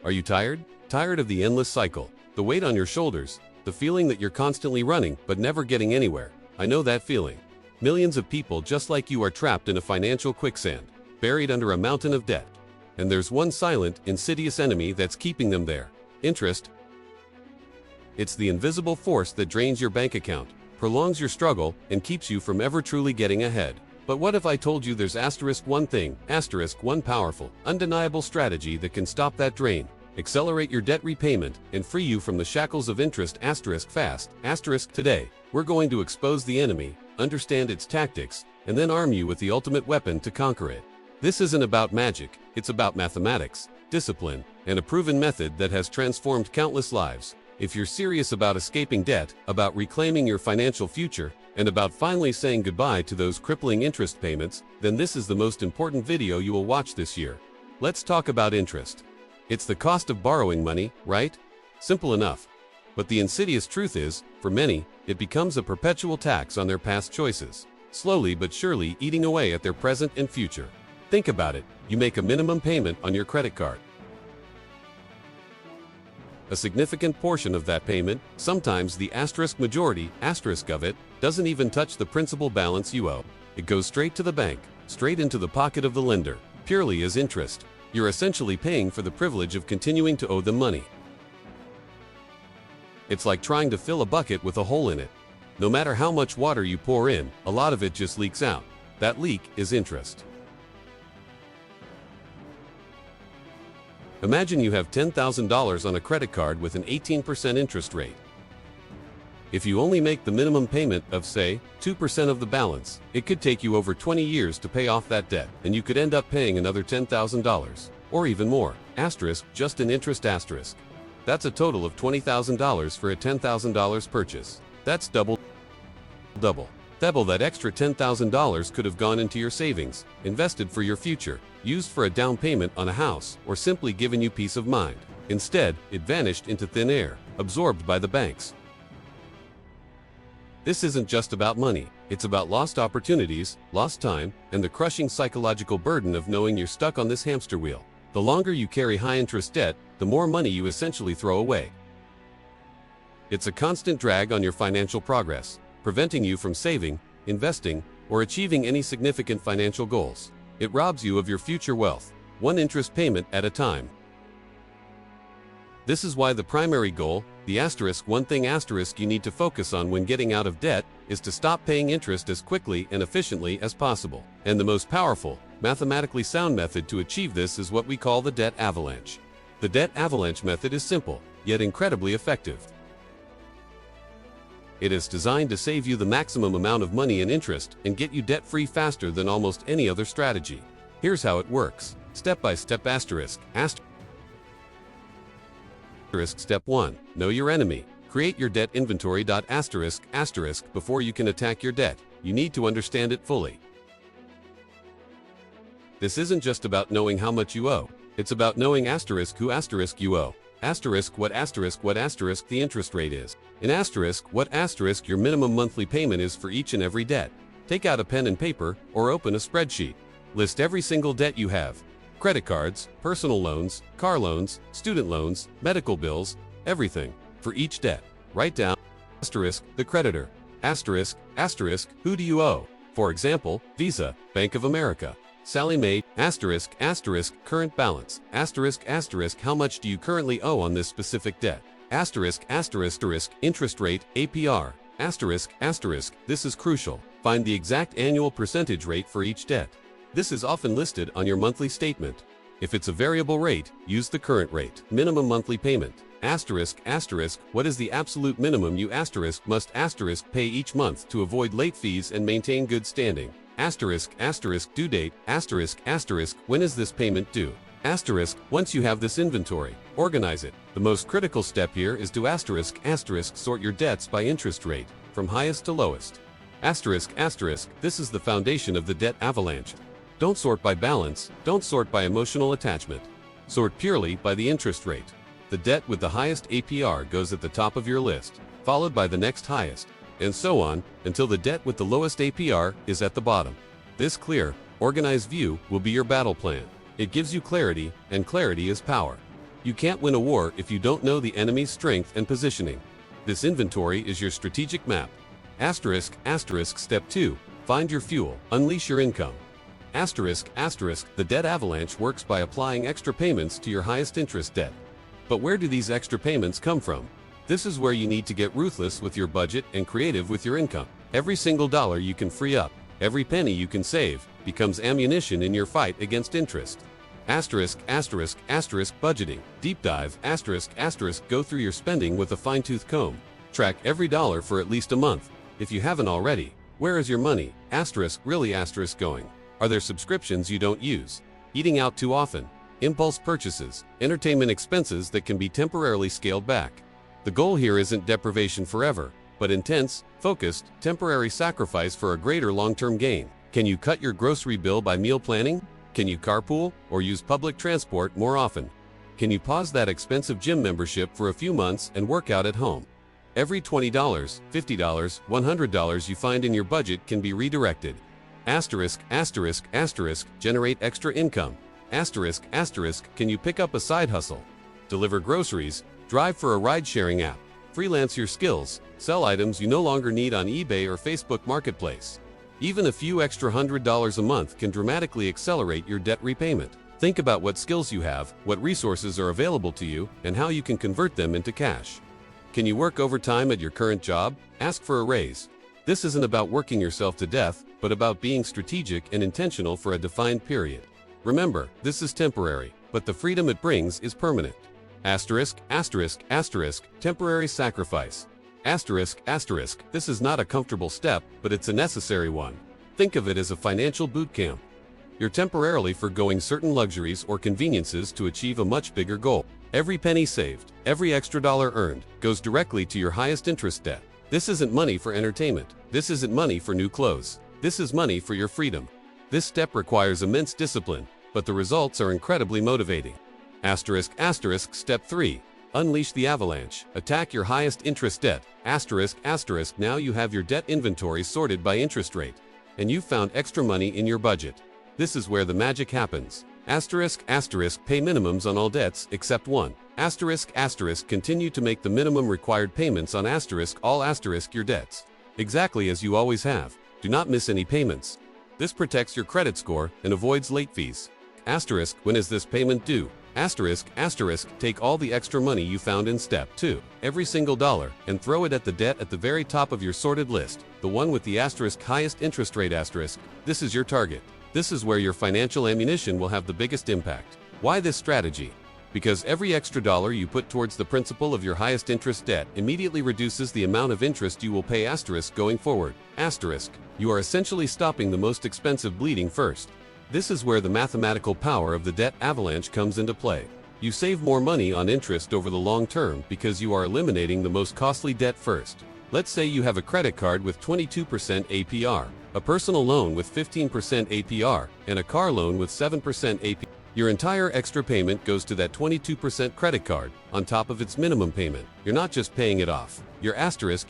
Are you tired? Tired of the endless cycle, the weight on your shoulders, the feeling that you're constantly running but never getting anywhere? I know that feeling. Millions of people just like you are trapped in a financial quicksand, buried under a mountain of debt. And there's one silent, insidious enemy that's keeping them there: interest. It's the invisible force that drains your bank account, prolongs your struggle, and keeps you from ever truly getting ahead. But what if I told you there's one powerful, undeniable strategy that can stop that drain, accelerate your debt repayment, and free you from the shackles of interest fast. Today, we're going to expose the enemy, understand its tactics, and then arm you with the ultimate weapon to conquer it. This isn't about magic, it's about mathematics, discipline, and a proven method that has transformed countless lives. If you're serious about escaping debt, about reclaiming your financial future, and about finally saying goodbye to those crippling interest payments, then this is the most important video you will watch this year. Let's talk about interest. It's the cost of borrowing money, right? Simple enough. But the insidious truth is, for many, it becomes a perpetual tax on their past choices, slowly but surely eating away at their present and future. Think about it. You make a minimum payment on your credit card. A significant portion of that payment, sometimes the majority of it, doesn't even touch the principal balance you owe. It goes straight to the bank, straight into the pocket of the lender, purely as interest. You're essentially paying for the privilege of continuing to owe them money. It's like trying to fill a bucket with a hole in it. No matter how much water you pour in, a lot of it just leaks out. That leak is interest. Imagine you have $10,000 on a credit card with an 18% interest rate. If you only make the minimum payment of, say, 2% of the balance, it could take you over 20 years to pay off that debt, and you could end up paying another $10,000, or even more, just in interest. That's a total of $20,000 for a $10,000 purchase. That's double. That extra $10,000 could have gone into your savings, invested for your future, used for a down payment on a house, or simply given you peace of mind. Instead, it vanished into thin air, absorbed by the banks. This isn't just about money, it's about lost opportunities, lost time, and the crushing psychological burden of knowing you're stuck on this hamster wheel. The longer you carry high-interest debt, the more money you essentially throw away. It's a constant drag on your financial progress, preventing you from saving, investing, or achieving any significant financial goals. It robs you of your future wealth, one interest payment at a time. This is why the primary goal, the one thing you need to focus on when getting out of debt, is to stop paying interest as quickly and efficiently as possible. And the most powerful, mathematically sound method to achieve this is what we call the debt avalanche. The debt avalanche method is simple, yet incredibly effective. It is designed to save you the maximum amount of money in interest and get you debt-free faster than almost any other strategy. Here's how it works. Step-by-step Step 1. Know your enemy. Create your debt inventory. Before you can attack your debt, you need to understand it fully. This isn't just about knowing how much you owe. It's about knowing who you owe. What the interest rate is. And what your minimum monthly payment is for each and every debt. Take out a pen and paper or open a spreadsheet. List every single debt you have. Credit cards, personal loans, car loans, student loans, medical bills, everything. For each debt, write down the creditor. Who do you owe? For example, Visa, Bank of America. Sally Mae, current balance, how much do you currently owe on this specific debt? Interest rate, APR, this is crucial. Find the exact annual percentage rate for each debt. This is often listed on your monthly statement. If it's a variable rate, use the current rate. Minimum monthly payment, what is the absolute minimum you must pay each month to avoid late fees and maintain good standing? Due date, when is this payment due? Once you have this inventory, organize it. The most critical step here is to sort your debts by interest rate, from highest to lowest. This is the foundation of the debt avalanche. Don't sort by balance, don't sort by emotional attachment. Sort purely by the interest rate. The debt with the highest APR goes at the top of your list, followed by the next highest, and so on, until the debt with the lowest APR is at the bottom. This clear, organized view will be your battle plan. It gives you clarity, and clarity is power. You can't win a war if you don't know the enemy's strength and positioning. This inventory is your strategic map. Step 2. Find your fuel. Unleash your income. The debt avalanche works by applying extra payments to your highest interest debt. But where do these extra payments come from? This is where you need to get ruthless with your budget and creative with your income. Every single dollar you can free up, every penny you can save, becomes ammunition in your fight against interest. Budgeting. Deep dive. Go through your spending with a fine-tooth comb. Track every dollar for at least a month. If you haven't already, where is your money? Really going? Are there subscriptions you don't use? Eating out too often? Impulse purchases? Entertainment expenses that can be temporarily scaled back? The goal here isn't deprivation forever, but intense, focused, temporary sacrifice for a greater long-term gain. Can you cut your grocery bill by meal planning? Can you carpool or use public transport more often? Can you pause that expensive gym membership for a few months and work out at home? Every $20, $50, $100 you find in your budget can be redirected. Generate extra income. Can you pick up a side hustle? Deliver groceries, drive for a ride-sharing app, freelance your skills, sell items you no longer need on eBay or Facebook Marketplace. Even a few extra $100 a month can dramatically accelerate your debt repayment. Think about what skills you have, what resources are available to you, and how you can convert them into cash. Can you work overtime at your current job? Ask for a raise. This isn't about working yourself to death, but about being strategic and intentional for a defined period. Remember, this is temporary, but the freedom it brings is permanent. Temporary sacrifice. This is not a comfortable step, but it's a necessary one. Think of it as a financial boot camp. You're temporarily forgoing certain luxuries or conveniences to achieve a much bigger goal. Every penny saved, every extra dollar earned, goes directly to your highest interest debt. This isn't money for entertainment. This isn't money for new clothes. This is money for your freedom. This step requires immense discipline, but the results are incredibly motivating. Step 3. Unleash the avalanche. Attack your highest interest debt. Now you have your debt inventory sorted by interest rate, and you've found extra money in your budget. This is where the magic happens. Pay minimums on all debts except one. Continue to make the minimum required payments on all your debts. Exactly as you always have. Do not miss any payments. This protects your credit score and avoids late fees. When is this payment due? Take all the extra money you found in step 2, every single dollar, and throw it at the debt at the very top of your sorted list, the one with the highest interest rate. This is your target. This is where your financial ammunition will have the biggest impact. Why this strategy? Because every extra dollar you put towards the principal of your highest interest debt immediately reduces the amount of interest you will pay going forward. You are essentially stopping the most expensive bleeding first. This is where the mathematical power of the debt avalanche comes into play. You save more money on interest over the long term because you are eliminating the most costly debt first. Let's say you have a credit card with 22% APR, a personal loan with 15% APR, and a car loan with 7% APR. Your entire extra payment goes to that 22% credit card, on top of its minimum payment. You're not just paying it off. You're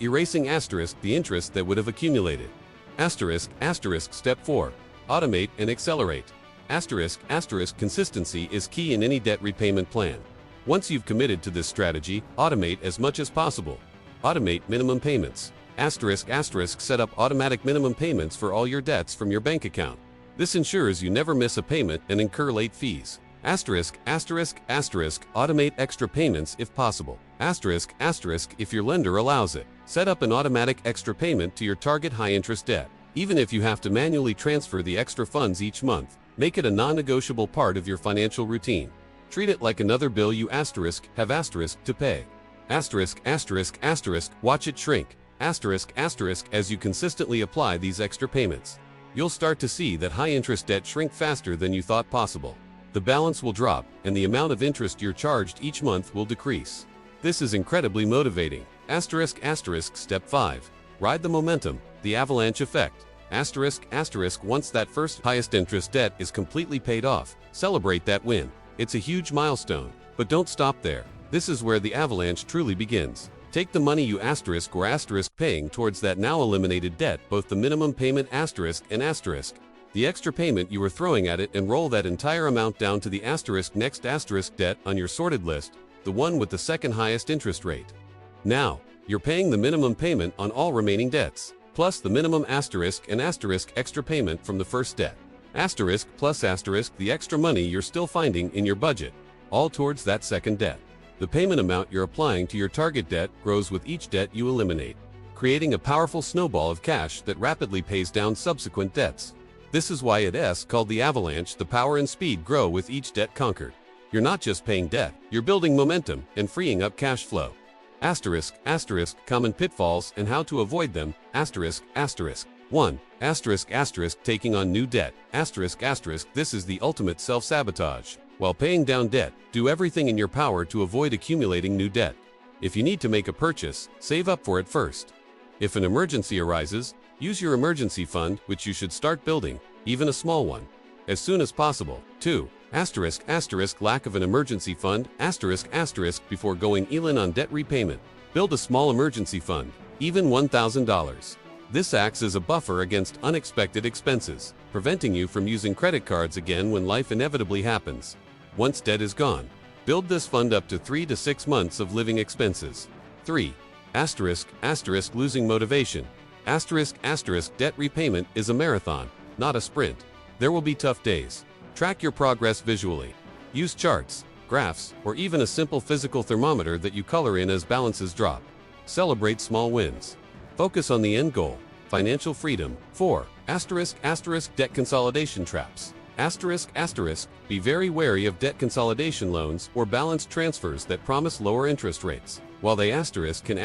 erasing the interest that would have accumulated. Step 4. Automate and accelerate. Consistency is key in any debt repayment plan. Once you've committed to this strategy, automate as much as possible. Automate minimum payments. Set up automatic minimum payments for all your debts from your bank account. This ensures you never miss a payment and incur late fees. Automate extra payments if possible. If your lender allows it. Set up an automatic extra payment to your target high-interest debt. Even if you have to manually transfer the extra funds each month, make it a non-negotiable part of your financial routine. Treat it like another bill you have to pay. Watch it shrink. As you consistently apply these extra payments, you'll start to see that high-interest debt shrink faster than you thought possible. The balance will drop, and the amount of interest you're charged each month will decrease. This is incredibly motivating. Step 5. Ride the momentum, the avalanche effect. Once that first highest interest debt is completely paid off, celebrate that win. It's a huge milestone, but don't stop there. This is where the avalanche truly begins. Take the money you paying towards that now eliminated debt, both the minimum payment and The extra payment you were throwing at it, and roll that entire amount down to the next debt on your sorted list, the one with the second highest interest rate. Now, you're paying the minimum payment on all remaining debts, plus the minimum and extra payment from the first debt. Plus the extra money you're still finding in your budget, all towards that second debt. The payment amount you're applying to your target debt grows with each debt you eliminate, creating a powerful snowball of cash that rapidly pays down subsequent debts. This is why it's called the avalanche. The power and speed grow with each debt conquered. You're not just paying debt, you're building momentum and freeing up cash flow. Common pitfalls and how to avoid them. 1. Taking on new debt. This is the ultimate self-sabotage. While paying down debt, do everything in your power to avoid accumulating new debt. If you need to make a purchase, save up for it first. If an emergency arises, use your emergency fund, which you should start building, even a small one, as soon as possible. 2. Lack of an emergency fund. Before going all in on debt repayment, build a small emergency fund, even $1,000. This acts as a buffer against unexpected expenses, preventing you from using credit cards again when life inevitably happens. Once debt is gone, build this fund up to 3 to 6 months of living expenses. 3. Losing motivation. Debt repayment is a marathon, not a sprint. There will be tough days. Track your progress visually. Use charts, graphs, or even a simple physical thermometer that you color in as balances drop. Celebrate small wins. Focus on the end goal, financial freedom. 4. Debt consolidation traps. Be very wary of debt consolidation loans or balance transfers that promise lower interest rates. While they can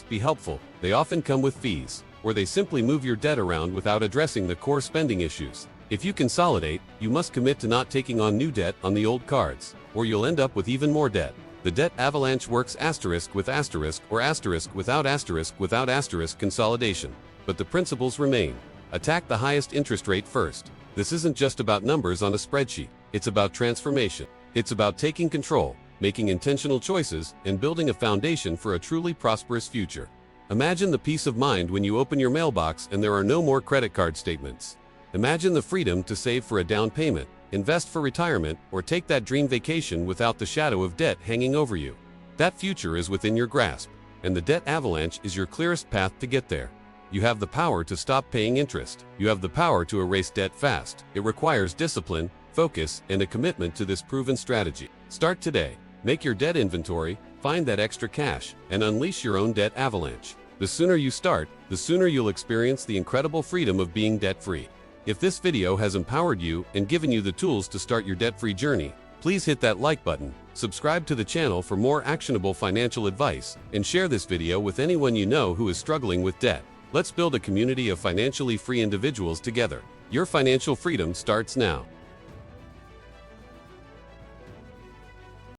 be helpful, they often come with fees, or they simply move your debt around without addressing the core spending issues. If you consolidate, you must commit to not taking on new debt on the old cards, or you'll end up with even more debt. The debt avalanche works with without consolidation, but the principles remain. Attack the highest interest rate first. This isn't just about numbers on a spreadsheet, it's about transformation. It's about taking control, making intentional choices, and building a foundation for a truly prosperous future. Imagine the peace of mind when you open your mailbox and there are no more credit card statements. Imagine the freedom to save for a down payment, invest for retirement, or take that dream vacation without the shadow of debt hanging over you. That future is within your grasp, and the debt avalanche is your clearest path to get there. You have the power to stop paying interest. You have the power to erase debt fast. It requires discipline, focus, and a commitment to this proven strategy. Start today. Make your debt inventory, find that extra cash, and unleash your own debt avalanche. The sooner you start, the sooner you'll experience the incredible freedom of being debt-free. If this video has empowered you and given you the tools to start your debt-free journey, please hit that like button, subscribe to the channel for more actionable financial advice, and share this video with anyone you know who is struggling with debt. Let's build a community of financially free individuals together. Your financial freedom starts now.